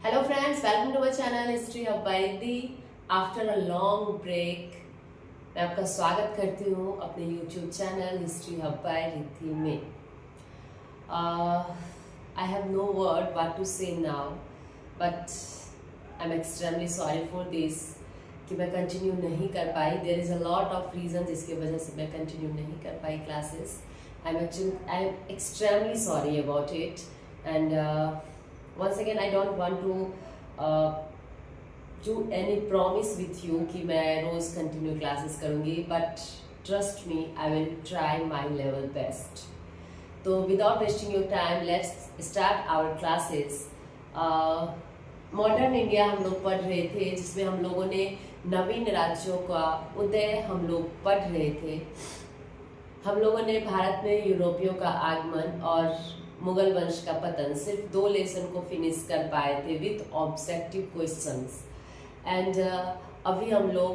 Hello friends, welcome to my channel history of बायदी। After a long break मैं आपका स्वागत करती हूँ अपने YouTube चैनल हिस्ट्री ऑफ बायदी में। I have no word what to say now, but I'm extremely sorry for this कि मैं कंटिन्यू नहीं कर पाई। There is a lot of reasons जिसकी वजह से मैं कंटिन्यू नहीं कर pi classes. I'm extremely sorry about it and once again I don't want to do any promise with you कि मैं रोज कंटिन्यू क्लासेस करूँगी, but trust me I will try my level best. तो without wasting your time let's start our classes. Modern India हम लोग पढ़ रहे थे, जिसमें हम लोगों ने नवीन राज्यों का उदय हम लोग पढ़ रहे थे। हम लोगों ने भारत में यूरोपियों का आगमन और मुगल वंश का पतन सिर्फ 2 लेसन को फिनिश कर पाए थे विथ ऑब्जेक्टिव क्वेश्चंस। एंड अभी हम लोग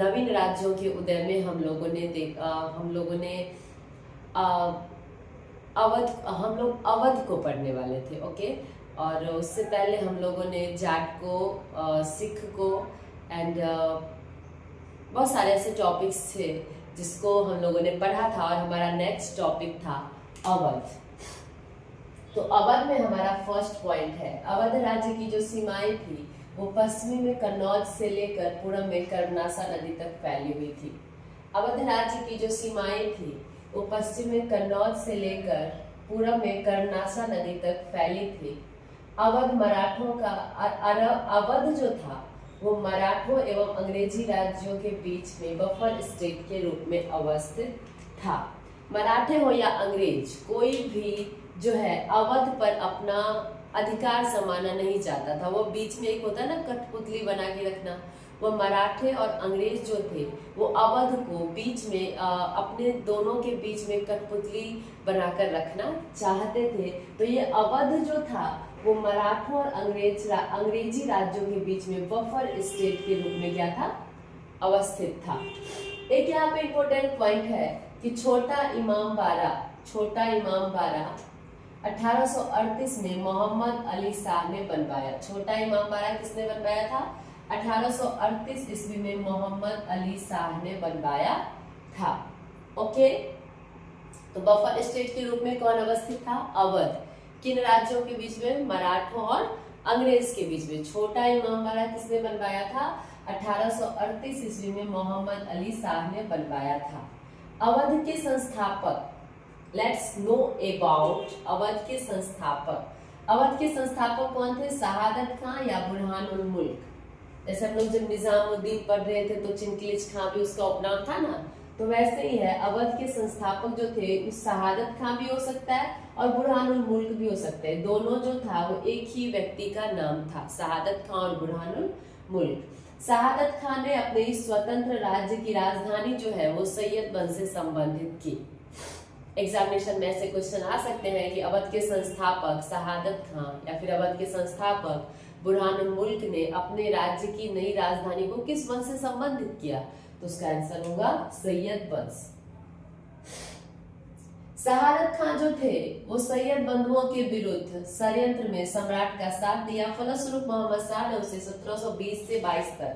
नवीन राज्यों के उदय में हम लोगों ने अवध को पढ़ने वाले थे। ओके, और उससे पहले हम लोगों ने जाट को, सिख को एंड बहुत सारे ऐसे टॉपिक्स थे जिसको हम लोगों ने पढ़ा था, और हमारा नेक्स्ट टॉपिक था अवध। तो अवध में हमारा फर्स्ट पॉइंट है, अवध राज्य की जो सीमाएं थी वो पश्चिमी में कन्नौज से लेकर पूर्व में कर्मनासा नदी तक फैली हुई थी। अवध राज्य की जो सीमाएं थी वो पश्चिम में कन्नौज से लेकर पूर्व में कर्मनासा नदी तक फैली थी। अवध जो था वो मराठों एवं अंग्रेजी राज्यों के बीच में बफर स्टेट के रूप में अवस्थित था। मराठे हो या अंग्रेज, कोई भी जो है अवध पर अपना अधिकार जमाना नहीं चाहता था। वो बीच में एक होता है ना, कठपुतली बना के रखना। वो मराठे और अंग्रेज जो थे वो अवध को बीच में अपने दोनों के बीच में कठपुतली बनाकर रखना चाहते थे। तो ये अवध जो था वो मराठों और अंग्रेजी राज्यों के बीच में बफर स्टेट के रूप में क्या था, अवस्थित था। एक यहाँ पे इम्पोर्टेंट पॉइंट है कि छोटा इमाम बाड़ा 1838 में मोहम्मद अली शाह ने बनवाया। छोटा इमाम बाड़ा किसने बनवाया था? 1838 ईस्वी में मोहम्मद अली शाह ने बनवाया था। ओके, तो बफर स्टेट के रूप में कौन अवस्थित था? अवध। किन राज्यों के बीच में? मराठों और अंग्रेज के बीच में। छोटा इमाम बाड़ा किसने बनवाया था? 1838 ईस्वी में मोहम्मद अली शाह ने बनवाया था। अवध के संस्थापक, लेट्स नो अबाउट अवध के संस्थापक। अवध के संस्थापक कौन थे? शहादत खां या बुरहानुल मुल्क। जैसे हम लोग जब निजामुद्दीन पढ़ रहे थे तो चिनकिलिच खां भी उसका उपनाम था ना, तो वैसे ही है। अवध के संस्थापक जो थे शहादत खां भी हो सकता है और बुरहानुल मुल्क भी हो सकते हैं। दोनों जो था वो एक ही व्यक्ति का नाम था, शहादत खां और बुरहानुल मुल्क। शहादत खां ने अपने इस स्वतंत्र राज्य की राजधानी जो है वो सैयदबंद से संबंधित की। एग्जामिनेशन में ऐसे क्वेश्चन आ सकते हैं कि अवध के संस्थापक शहादत खां या फिर अवध के संस्थापक बुरहानुल मुल्क ने अपने राज्य की नई राजधानी को किस वंश से संबंधित किया? तो उसका आंसर होगा सैयद वंश। शहादत खां जो थे वो सैयद बंधुओं के विरुद्ध षड्यंत्र में सम्राट का साथ दिया। फलस्वरूप मोहम्मद शाह ने उसे 1720 से 22 तक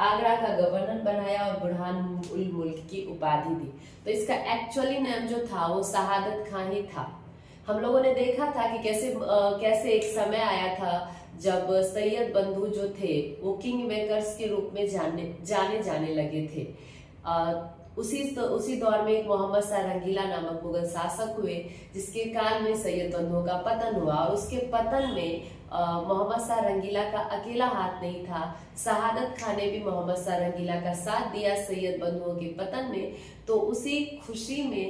आगरा का गवर्नर बनाया और बुरहानुल मुल्क की उपाधि दी। तो इसका एक्चुअली नाम जो था वो शहादत खां ही था। हम लोगों ने देखा था कि कैसे एक समय आया था जब सैयद बंधु जो थे वो किंग मेकर्स के रूप में जाने लगे थे। उसी दौर में एक मोहम्मद शाह रंगीला नामक मुगल शासक हुए, जिसके काल में सैयद बंधुओं का पतन हुआ। और उसके पतन में मोहम्मद शाह रंगीला का अकेला हाथ नहीं था। शहादत खां ने भी मोहम्मद शाह रंगीला का साथ दिया सैयद बंधुओं के पतन में। तो उसी खुशी में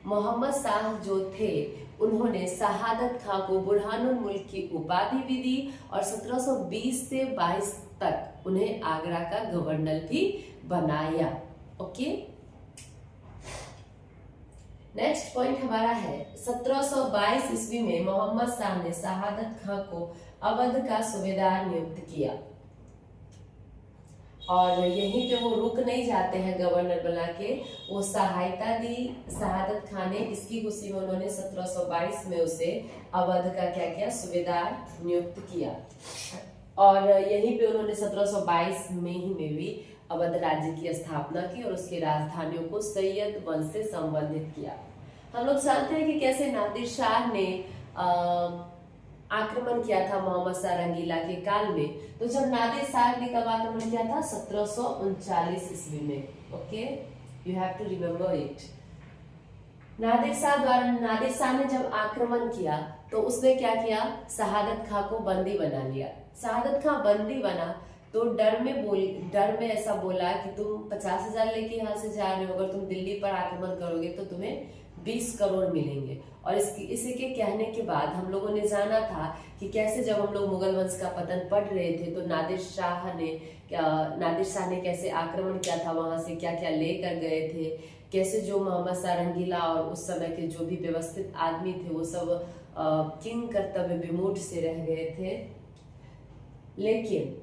मोहम्मद शाह जो थे उन्होंने शहादत खां को बुरहानुल मुल्क की उपाधि भी दी और 1720 से 22 तक उन्हें आगरा का गवर्नर भी बनाया। ओके, नेक्स्ट पॉइंट हमारा है 1722 ईस्वी में मोहम्मद शाह ने शहादत खां को अवध का सूबेदार नियुक्त किया। और यहीं पे वो रुक नहीं जाते हैं गवर्नर बना के, वो सहायता दी शहादत खान ने। इसकी खुशी में उन्होंने 1722 में उसे अवध का क्या किया, सूबेदार नियुक्त किया। और यहीं पे उन्होंने 1722 में ही में भी अवध राज्य की स्थापना की और उसकी राजधानियों को सैयद वंश से संबंधित किया। हम लोग जानते हैं कि कैसे नादिर शाह ने आक्रमण किया था मोहम्मद शाह रंगीला के काल में। तो जब नादिर शाह ने कब आक्रमण किया था, 1739 ईस्वी में। Okay, you have to remember it. Nadir Shah ने जब आक्रमण किया तो उसने क्या किया, शहादत खां को बंदी बना लिया। शहादत खां बंदी बना तो डर में ऐसा बोला कि तुम 50,000 लेके यहाँ से जा रहे हो, अगर तुम दिल्ली पर आक्रमण करोगे तो तुम्हें 20 करोड़ मिलेंगे। और इसी के कहने के बाद हम लोगों ने जाना था कि कैसे जब हम लोग मुगल वंश का पतन पढ़ रहे थे तो नादिर शाह ने कैसे आक्रमण किया था, वहां से क्या क्या लेकर गए थे, कैसे जो मोहम्मद शाह रंगीला और उस समय के जो भी व्यवस्थित आदमी थे वो सब किंग कर्तव्य विमूढ़ से रह गए थे। लेकिन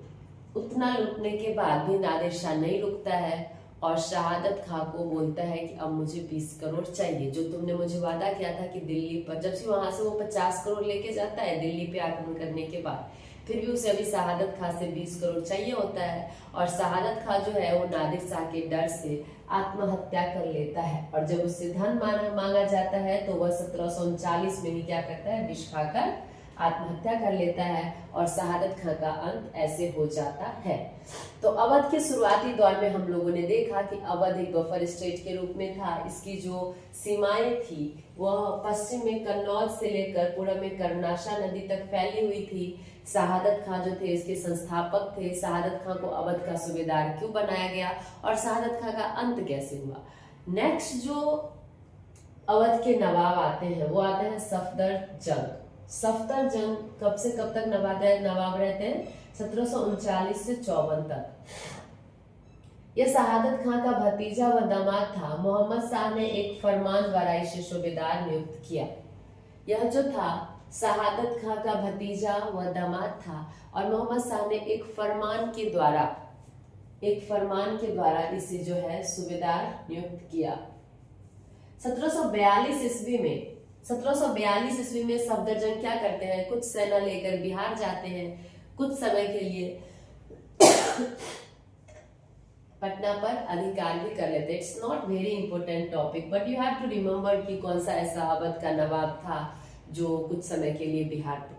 उतना लूटने के बाद भी नादिर शाह नहीं रुकता है और शहादत खां को बोलता है कि अब मुझे 20 करोड़ चाहिए, जो तुमने मुझे वादा किया था कि दिल्ली पर, जब से वहां से वो 50 करोड़ लेके जाता है दिल्ली पे आक्रमण करने के बाद, फिर भी उसे अभी शहादत खां से 20 करोड़ चाहिए होता है। और शहादत खां जो है वो नादिर शाह के डर से आत्महत्या कर लेता है। और जब उससे धन मांगा जाता है तो वह 1739 में ही क्या करता है, विष खाकर आत्महत्या कर लेता है और शहादत खां का अंत ऐसे हो जाता है। तो अवध के शुरुआती दौर में हम लोगों ने देखा कि अवध एक बफर स्टेट के रूप में था। इसकी जो सीमाएं थी वह पश्चिम में कन्नौज से लेकर पूर्व में कर्नाशा नदी तक फैली हुई थी। शहादत खां जो थे इसके संस्थापक थे। शहादत खां को अवध का सूबेदार क्यों बनाया गया और शहादत खां का अंत कैसे हुआ। नेक्स्ट जो अवध के नवाब आते हैं वो आते हैं सफदरजंग। सफदरजंग कब से कब तक नवाब रहते हैं, 1739 से 54 तक। यह शहादत खां का भतीजा व दामाद था। मोहम्मद शाह ने एक फरमान द्वारा इसे सूबेदार नियुक्त किया। यह जो था शहादत खां का भतीजा व दामाद था और मोहम्मद शाह ने एक फरमान के द्वारा इसे जो है सूबेदार नियुक्त किया। 1742 ईस्वी में सफदरजंग क्या करते हैं, कुछ सेना लेकर बिहार जाते हैं, कुछ समय के लिए पटना पर अधिकार भी कर लेते हैं। It's not very important topic but you have to remember कि कौन सा ऐसा अवध का नवाब था जो कुछ समय के लिए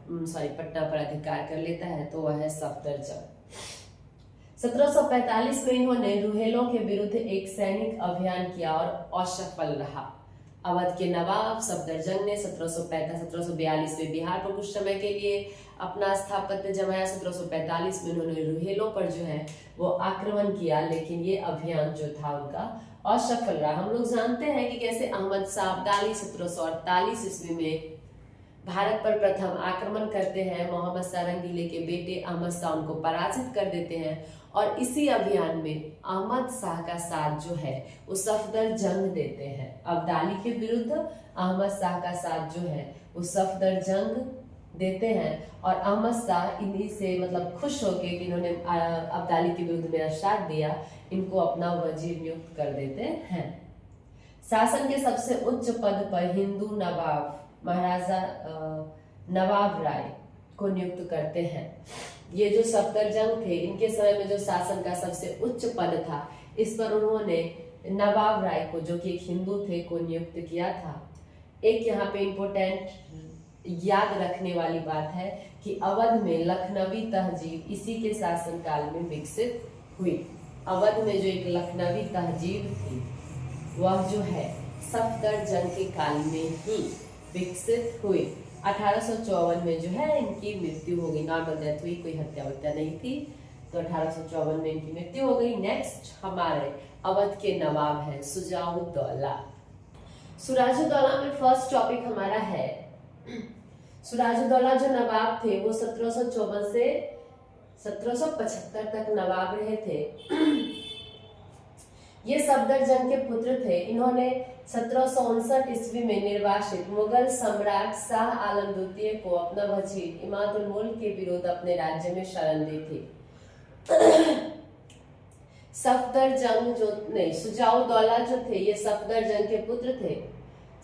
पटना पर अधिकार कर लेता है, तो वह है सफदरजंग। 1745 में इन्होंने रुहेलों के विरुद्ध एक सैनिक अभियान किया और असफल रहा। अवध के नवाब सफदरजंग ने 1742 में बिहार पर कुछ समय के लिए अपना स्थापत्य जमाया। 1745 में उन्होंने रुहेलों पर जो है वो आक्रमण किया, लेकिन ये अभियान जो था उनका असफल रहा। हम लोग जानते हैं कि कैसे अहमद शाह अब्दाली 1748 ईस्वी में भारत पर प्रथम आक्रमण करते हैं। मोहम्मद शाह रंगीले के बेटे अहमद शाह उनको पराजित कर देते हैं और इसी अभियान में अहमद शाह का साथ जो है वो सफदरजंग देते हैं। अब्दाली के विरुद्ध अहमद शाह का साथ जो है वो सफदरजंग देते हैं और अहमद शाह इन्हीं से खुश होके कि इन्होंने अब्दाली के विरुद्ध मेरा साथ दिया, इनको अपना वजीर नियुक्त कर देते हैं। शासन के सबसे उच्च पद पर हिंदू नवाब महाराजा नवाब राय को नियुक्त करते हैं। ये जो सफदरजंग थे इनके समय में जो शासन का सबसे उच्च पद था इस पर उन्होंने नवाब राय को, जो कि एक हिंदू थे, को नियुक्त किया था। एक यहाँ पे इम्पोर्टेंट याद रखने वाली बात है कि अवध में लखनवी तहजीब इसी के शासन काल में विकसित हुई। अवध में जो एक लखनवी तहजीब थी वह जो है सफदरजंग के काल में ही विकसित हुई। 1854 में जो है इनकी मृत्यु हो गई, नॉर्मल डेथ हुई, कोई हत्या वत्या नहीं थी। तो 1854 में इनकी मृत्यु हो गई। नेक्स्ट हमारे अवध के नवाब है सुजाउद्दौला। सुराजुद्दौला में फर्स्ट टॉपिक हमारा है। सुराजुद्दौला जो नवाब थे वो 1754 से 1775 तक नवाब रहे थे। ये सफदरजंग के पुत्र थे। इन्होंने 1759 ईस्वी में निर्वासित मुगल सम्राट शाह आलम द्वितीय को अपना वजीर इमादुल मुल्क के विरुद्ध अपने राज्य में शरण दी थी। सफदरजंग जो नहीं, शुजाउद्दौला जो थे ये सफदरजंग के पुत्र थे।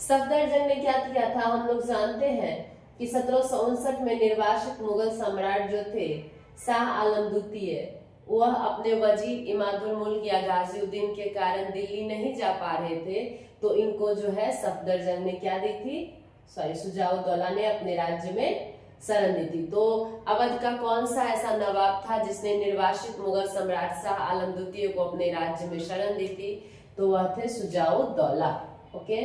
सफदरजंग ने क्या किया था हम लोग जानते हैं कि 1759 में निर्वासित मुगल सम्राट जो थे शाह आलम द्वितीय, वह अपने वजीर इमादुल मुल्क या गाजिउद्दीन के कारण दिल्ली नहीं जा पा रहे थे, तो इनको जो है सफदरजंग ने क्या दी थी, शुजाउद्दौला ने अपने राज्य में शरण दी थी। तो अवध का कौन सा ऐसा नवाब था जिसने निर्वासित मुगल सम्राट शाह आलम द्वितीय को अपने राज्य में शरण दी थी, तो वह थे शुजाउद्दौला। ओके,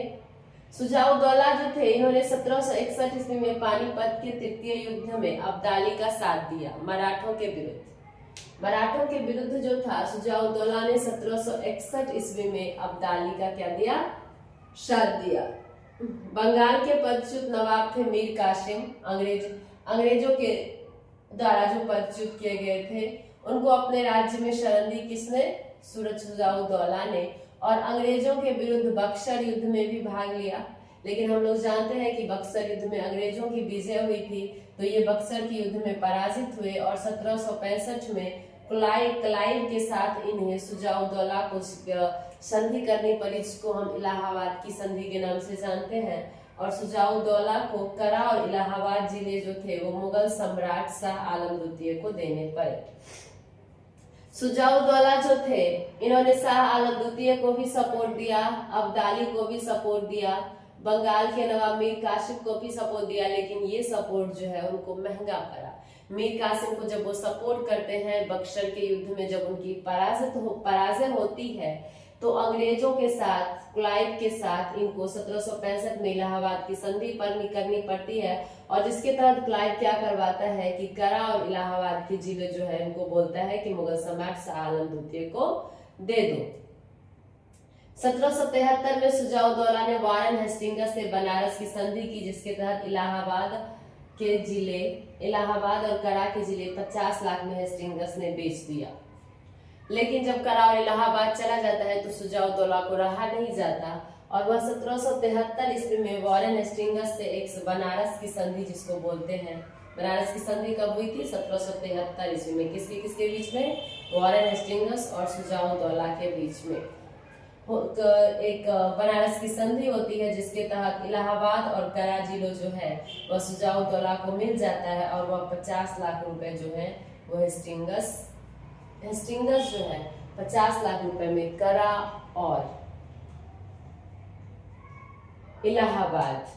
शुजाउद्दौला जो थे इन्होंने 1761 ईस्वी में पानीपत के तृतीय युद्ध में अब्दाली का साथ दिया मराठों के विरुद्ध। मराठों के विरुद्ध जो था शुजाउद्दौला ने 1761 ईस्वी में अब्दाली का क्या दिया, साथ दिया। बंगाल के पदच्युत नवाब थे मीर कासिम, अंग्रेजों के द्वारा जो पदच्युत किए गए थे उनको अपने राज्य में शरण दी किसने, शुजाउद्दौला ने, और अंग्रेजों के विरुद्ध बक्सर युद्ध में भी भाग लिया। लेकिन हम लोग जानते हैं कि बक्सर युद्ध में अंग्रेजों की विजय हुई थी, तो ये बक्सर के युद्ध में पराजित हुए और 1765 में क्लाइव के साथ इन्हें शुजाउद्दौला को संधि करनी पड़ी, जिसको हम इलाहाबाद की संधि के नाम से जानते हैं। और शुजाउद्दौला को करा और इलाहाबाद जिले जो थे वो मुगल सम्राट शाह आलम द्वितीय को देने पड़े। शुजाउद्दौला जो थे इन्होंने शाह आलम द्वितीय को भी सपोर्ट दिया, अब्दाली को भी सपोर्ट दिया, बंगाल के नवाब मीर कासिम को भी सपोर्ट दिया, लेकिन ये सपोर्ट जो है उनको महंगा पड़ा। मीर कासिम को जब वो सपोर्ट करते हैं बक्सर के युद्ध में, जब उनकी पराजय होती है, तो अंग्रेजों के साथ, क्लाइव के साथ इनको 1765 में इलाहाबाद की संधि करनी पड़ती है, और जिसके तहत क्लाइव क्या करवाता है कि करा और इलाहाबाद के जिले जो है इनको बोलता है कि मुगल सम्राट शाह आलम द्वितीय को दे दो। 1773 में शुजाउद्दौला ने वारेन हेस्टिंग्स से बनारस की संधि की, जिसके तहत इलाहाबाद और करा के जिले 50 लाख में हेस्टिंग्स ने बेच दिया। लेकिन जब करा और इलाहाबाद चला जाता है तो शुजाउद्दौला को रहा नहीं जाता, और वह 1773 ईस्वी में वारेन हेस्टिंग्स से एक बनारस की संधि, जिसको बोलते हैं, बनारस की संधि कब हुई थी, 1773 ईस्वी में। किसके बीच में, वारेन हेस्टिंग्स और शुजाउद्दौला के बीच में एक बनारस की संधि होती है, जिसके तहत इलाहाबाद और करा जिलों जो है वह शुजाउद्दौला को मिल जाता है, और वह 50 लाख रुपए जो है वो हेस्टिंग्स जो है 50 लाख रुपए में करा और इलाहाबाद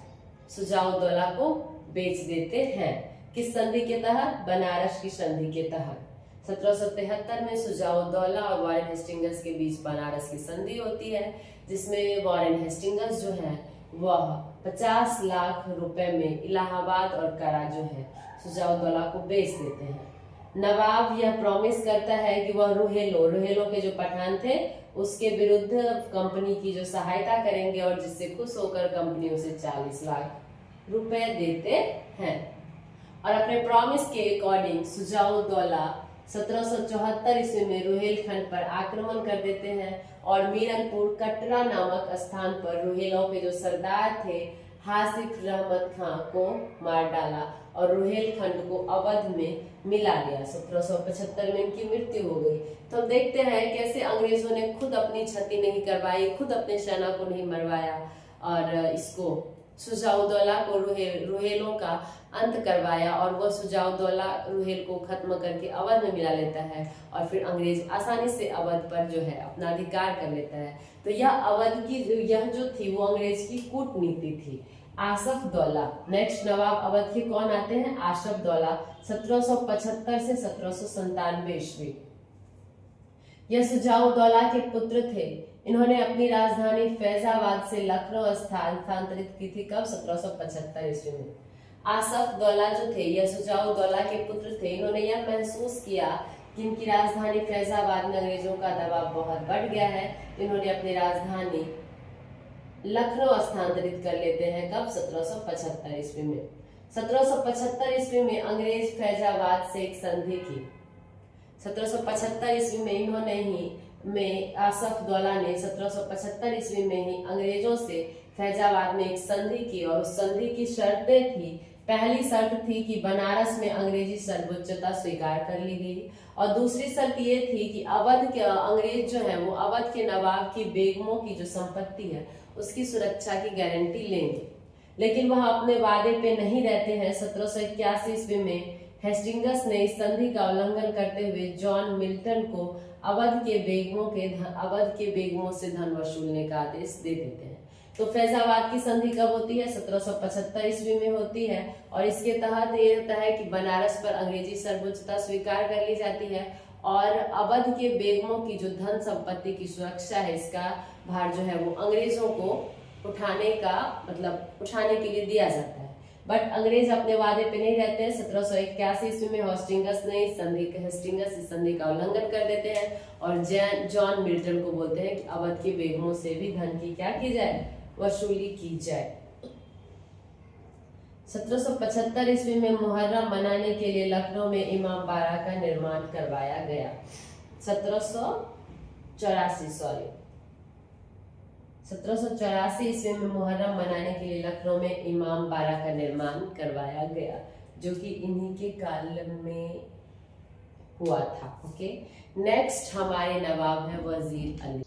शुजाउद्दौला को बेच देते हैं। किस संधि के तहत, बनारस की संधि के तहत। 1773 में शुजाउद्दौला और वारेन हेस्टिंग्स के बीच बनारस की संधि होती है, जिसमें वारेन हेस्टिंग्स जो है वह 50 लाख रुपए में इलाहाबाद और करा जो है शुजाउद्दौला को बेच देते हैं। नवाब यह प्रॉमिस करता है कि वह रोहेलों के जो पठान थे उसके विरुद्ध कंपनी की जो सहायता करेंगे, और जिससे खुश होकर कंपनी उसे 40 लाख रुपए देते हैं। और अपने प्रॉमिस के अकॉर्डिंग शुजाउद्दौला 1774 ईस्वी में रोहेलखंड पर आक्रमण कर देते हैं, और मीरनपुर कटरा नामक स्थान पर रोहेलों के जो सरदार थे हासिफ रहमत खां को मार डाला और रोहेलखंड को अवध में मिला लिया। 1775 में इनकी मृत्यु हो गई। तो हम देखते हैं कैसे अंग्रेजों ने खुद अपनी क्षति नहीं करवाई, खुद अपने सेना को नहीं मरवाया, और इसको शुजाउद्दौला को रोहेलों का अंत करवाया, और वह शुजाउद्दौला रोहेल को खत्म करके अवध में मिला लेता है, और फिर अंग्रेज आसानी से अवध पर जो है अपना अधिकार कर लेता है। तो यह अवध की यह जो थी वो अंग्रेज की कूटनीति थी। आसफदौला, नेक्स्ट नवाब अवध के कौन आते हैं, आसफदौला, 1775 से 1797 ईस्वी। यह शुजाउद्दौला के पुत्र थे। इन्होंने अपनी राजधानी फैजाबाद से लखनऊ स्थानांतरित की थी, कब, 1775 ईस्वी में। आसफदौला जो थे यह शुजाउद्दौला के पुत्र थे। इन्होंने यह महसूस किया कि इनकी राजधानी फैजाबाद में अंग्रेजों का दबाव बहुत बढ़ गया है। इन्होंने अपनी राजधानी लखनऊ स्थानांतरित कर लेते हैं, कब, 1775 ईस्वी में। 1775 ईस्वी में अंग्रेज फैजाबाद से एक संधि की। 1775 ईस्वी में आसफदौला ने 1775 ईस्वी में ही अंग्रेजों से फैजाबाद में एक संधि की, और उस संधि की शर्तें थी पहली शर्त थी कि बनारस में अंग्रेजी सर्वोच्चता स्वीकार कर ली गई, और दूसरी शर्त ये थी कि अवध के अंग्रेज जो है वो अवध के नवाब की बेगमों की जो संपत्ति है उसकी सुरक्षा की गारंटी लेंगे। लेकिन वह अपने वादे पे नहीं रहते हैं। 1781 ईस्वी में हेस्टिंगस ने इस संधि का उल्लंघन करते हुए जॉन मिल्टन को अवध के बेगमों से धन वसूलने का आदेश दे देते हैं। तो फैजाबाद की संधि कब होती है? 1775 ईस्वी में होती है, और इसके तहत ये होता है कि बनारस पर अंग्रेजी सर्वोच्चता स्वीकार कर ली जाती है और अवध के बेगमों की जो धन संपत्ति की सुरक्षा है इसका भार जो है वो अंग्रेजों को उठाने के लिए दिया जाता है। बट अंग्रेज अपने वादे पे नहीं रहते हैं। 1781 ईस्वी में हेस्टिंगस इस संधि का उल्लंघन कर देते हैं और जॉन मिल्टन को बोलते हैं कि अवध के बेगमों से भी धन की क्या की जाए? वसूली की जाए। 1775 ईस्वी में मुहर्रम मनाने के लिए लखनऊ में इमाम बाड़ा का निर्माण करवाया गया। 1784 ईस्वी में मुहर्रम मनाने के लिए लखनऊ में इमाम बाड़ा का निर्माण करवाया गया, जो कि इन्हीं के काल में हुआ था। ओके, नेक्स्ट हमारे नवाब है वजीर अली।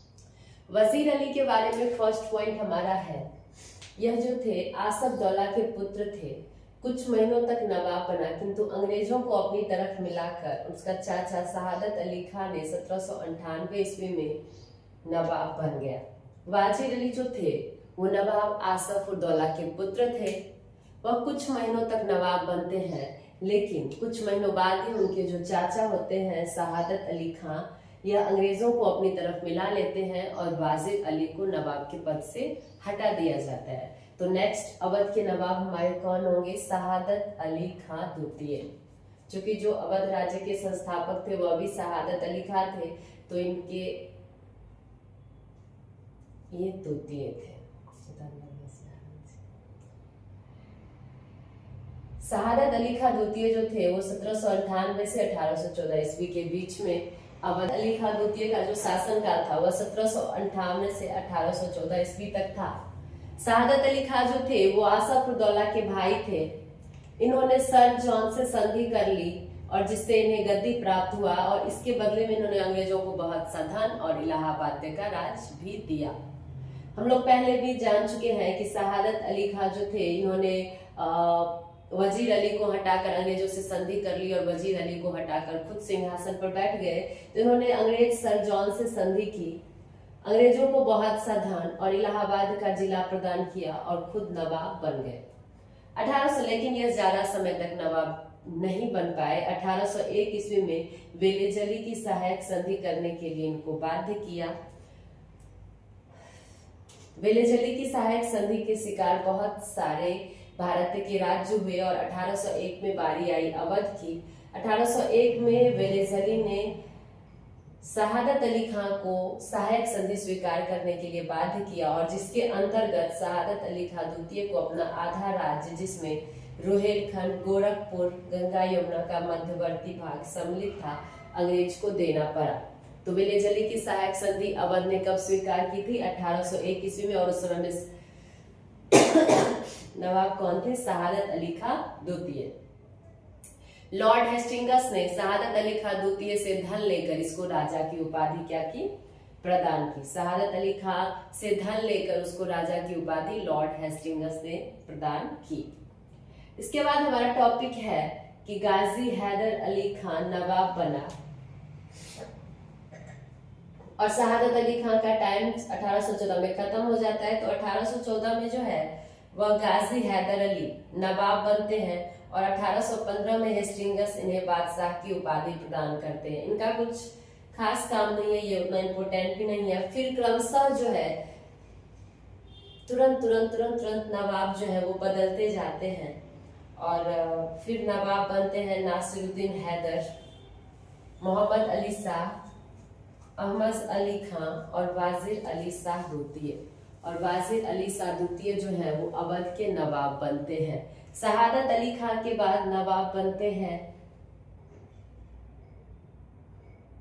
वजीर अली के बारे में फर्स्ट पॉइंट हमारा है, यह जो थे आसफदौला के पुत्र थे। कुछ महीनों तक नवाब बना, किंतु अंग्रेजों को अपनी तरफ मिलाकर उसका चाचा शहादत अली खान ने 1798 ईस्वी में नवाब बन गया। वजीर अली जो थे वो नवाब आसफदौला के पुत्र थे। वह कुछ महीनों तक नवाब बनते हैं, लेकिन कुछ महीनों बाद ही उनके जो चाचा होते हैं शहादत अली खान, यह अंग्रेजों को अपनी तरफ मिला लेते हैं और वजीर अली को नवाब के पद से हटा दिया जाता है। तो नेक्स्ट अवध के नवाब हमारे कौन होंगे? शहादत अली खान द्वितीय, क्योंकि जो अवध राज्य के संस्थापक थे वह भी शहादत अली खान थे, तो इनके ये द्वितीय थे। शहादत अली खान द्वितीय जो थे वो 1798 से 1814 ईस्वी के बीच में, अवध अली खान द्वितीय का जो शासनकाल था वह 1758 से 1814 ईस्वी तक था। शहादत अली खान जो थे वो आसफदौला के भाई थे। इन्होंने सर जॉन से संधि कर ली और जिससे इन्हें गद्दी प्राप्त हुआ, और इसके बदले में इन्होंने अंग्रेजों को बहुत सा धन और इलाहाबाद का राज भी दिया। हम लोग पहले भी जान चुके हैं कि शहादत अली खान जो थे इन्होंने वजीर अली को हटाकर अंग्रेजों से संधि कर ली और वजीर अली को हटाकर खुद सिंहासन पर बैठ गए। तो इन्होंने अंग्रेज सर जॉन से संधि की, अंग्रेजों को बहुत सा धन और इलाहाबाद का जिला प्रदान किया और खुद नवाब बन गए 1800। लेकिन यह ज्यादा समय तक नवाब नहीं बन पाए। 1801 ईस्वी में वेलेजली की सहायक संधि करने के लिए इनको बाध्य किया। वेलेजली की सहायक संधि के शिकार बहुत सारे भारत के राज्य हुए और 1801 में बारी आई अवध की। 1801 में वेलेजली ने शहादत अली खान को सहायक संधि स्वीकार करने के लिए बाध्य किया, और जिसके अंतर्गत शहादत अली खान द्वितीय को अपना आधा राज्य, जिसमें रोहेलखंड, गोरखपुर, गंगा यमुना का मध्यवर्ती भाग सम्मिलित था, अंग्रेज को देना पड़ा। तो वेलेजली की सहायक संधि अवध ने कब स्वीकार की थी? 1801 ईस्वी में, और उस समय में नवाब कौन थे? शहादत अली खान द्वितीय। लॉर्ड हेस्टिंगस ने शहादत अली खान द्वितीय से धन लेकर इसको राजा की उपाधि क्या की? प्रदान की। शहादत अली खान से धन लेकर उसको राजा की उपाधि लॉर्ड हेस्टिंगस ने प्रदान की। इसके बाद हमारा टॉपिक है कि गाजी हैदर अली खान नवाब बना और शहादत अली खान का टाइम 1814 में खत्म हो जाता है। तो 1814 में जो है वह गाजी हैदर अली नवाब बनते हैं और 1815 में हेस्टिंगस इन्हें बादशाह की उपाधि प्रदान करते हैं। इनका कुछ खास काम नहीं है, ये उतना इम्पोर्टेंट भी नहीं है। फिर क्रमशः जो है तुरंत नवाब जो है वो बदलते जाते हैं और फिर नवाब बनते हैं नासिरुद्दीन हैदर, मोहम्मद अली शाह, अहमद अली खान और वाजिर अली शाह द्वितीय। और वाजिर अली शाह द्वितीय जो है वो अवध के नवाब बनते हैं। शहादत अली खान के बाद नवाब बनते हैं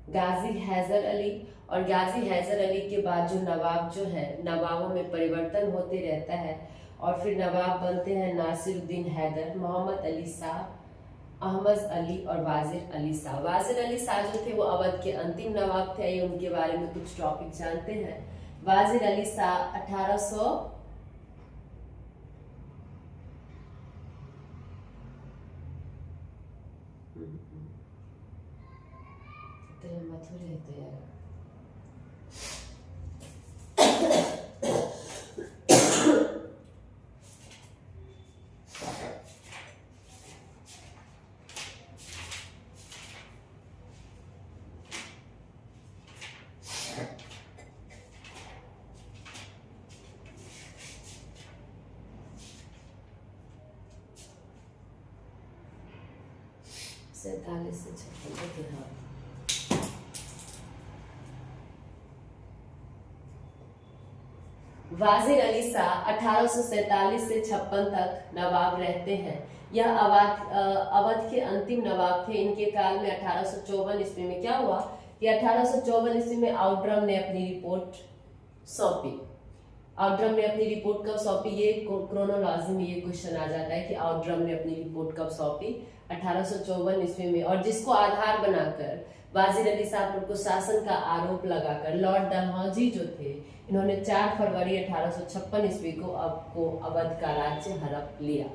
गाजी हैदर अली, और गाजी हैदर अली के बाद जो नवाब जो है, नवाबों में परिवर्तन होते रहता है और फिर नवाब बनते हैं नासिरुद्दीन हैदर, मोहम्मद अली शाह, अहमद अली और वाजिर अली शाह। वाजिर अली शाह जो थे वो अवध के अंतिम नवाब थे। आइए उनके बारे में कुछ टॉपिक जानते हैं। वाजिर अली शाह 1800 मथुरे तो यार सैतालीस से 56 तक। हाँ, वाजिर अली शाह 1847 से 56 तक नवाब रहते हैं। यह अवध के अंतिम नवाब थे। इनके काल में 1854 ईस्वी में क्या हुआ कि 1854 ईस्वी में आउटरम ने अपनी रिपोर्ट सौंपी। आउटरम ने अपनी रिपोर्ट कब सौंपी, ये क्रोनोलॉजी में ये क्वेश्चन आ जाता है कि आउटरम ने अपनी रिपोर्ट कब सौंपी, 1854 ईस्वी में। और जिसको आधार बनाकर वाजिर अली शाह पर कुशासन का आरोप लगाकर लॉर्ड डलहौजी जो थे, इन्होंने 4 फरवरी 1856 ईस्वी को अवध का राज्य हड़प लिया।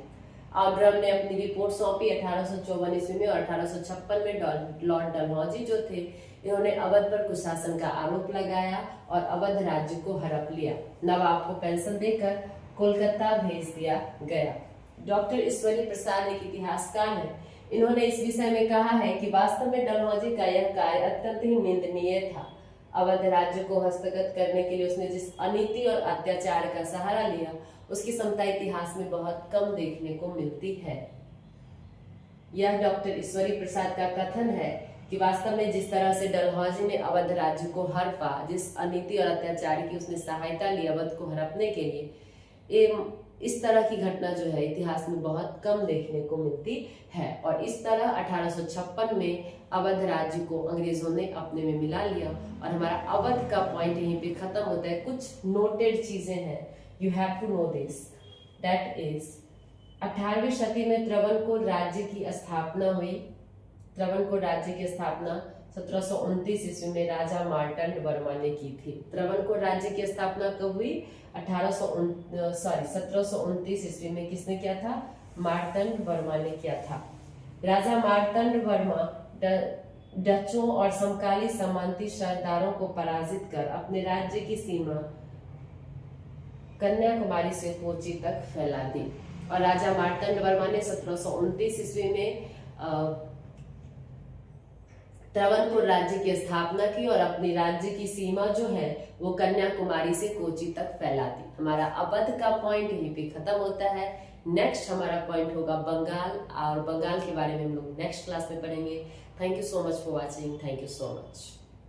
आउटरम ने अपनी रिपोर्ट सौंपी 1854 ईस्वी में और 1856 में लॉर्ड डलहौजी जो थे, इन्होंने अवध पर कुशासन का आरोप लगाया और अवध राज्य को हड़प लिया। नवाब को पेंशन देकर कोलकाता भेज दिया गया। डॉक्टर ईश्वरी प्रसाद एक इतिहासकार हैं। इन्होंने इस विषय में कहा है कि वास्तव में डलहौजी का यह कार्य अत्यंत ही निंदनीय था। अवध राज्य को हस्तगत करने के लिए उसने जिस अनीति और अत्याचार का सहारा लिया, उसकी क्षमता इतिहास में बहुत कम देखने को मिलती है। यह डॉक्टर ईश्वरी प्रसाद का कथन है कि वास्तव में जिस तरह से डलहौजी ने अवध राज्य को हड़पा, जिस अनीति और अत्याचार की उसने सहायता ली अवध को हड़पने के लिए, इस तरह की घटना जो है इतिहास में बहुत कम देखने को मिलती है। और इस तरह 1856 में अवध राज्य को अंग्रेजों ने अपने में मिला लिया और हमारा अवध का पॉइंट यहीं पे खत्म होता है। कुछ नोटेड चीजें हैं, you have to know this, that is 18वीं शती में त्रावणकोर राज्य की स्थापना हुई। त्रावणकोर राज्य की स्थापना 1729 ईस्वी में राजा मार्तंड वर्मा ने की थी। त्रावणकोर राज्य की स्थापना कब हुई? 1729 ईस्वी में किसने किया था? मार्तंड वर्मा ने किया था। राजा मार्तंड वर्मा डचों और समकाली सामंती सरदारों को पराजित कर अपने राज्य की सीमा कन्याकुमारी से कोची तक फैला दी। और राजा मार्तंड वर्मा ने 1729 ईस्वी में त्रावणकोर राज्य की स्थापना की और अपनी राज्य की सीमा जो है वो कन्याकुमारी से कोची तक फैला दी। हमारा अवध का पॉइंट यहीं पे खत्म होता है। नेक्स्ट हमारा पॉइंट होगा बंगाल, और बंगाल के बारे में हम लोग नेक्स्ट क्लास में पढ़ेंगे। Thank you so much for watching. Thank you so much.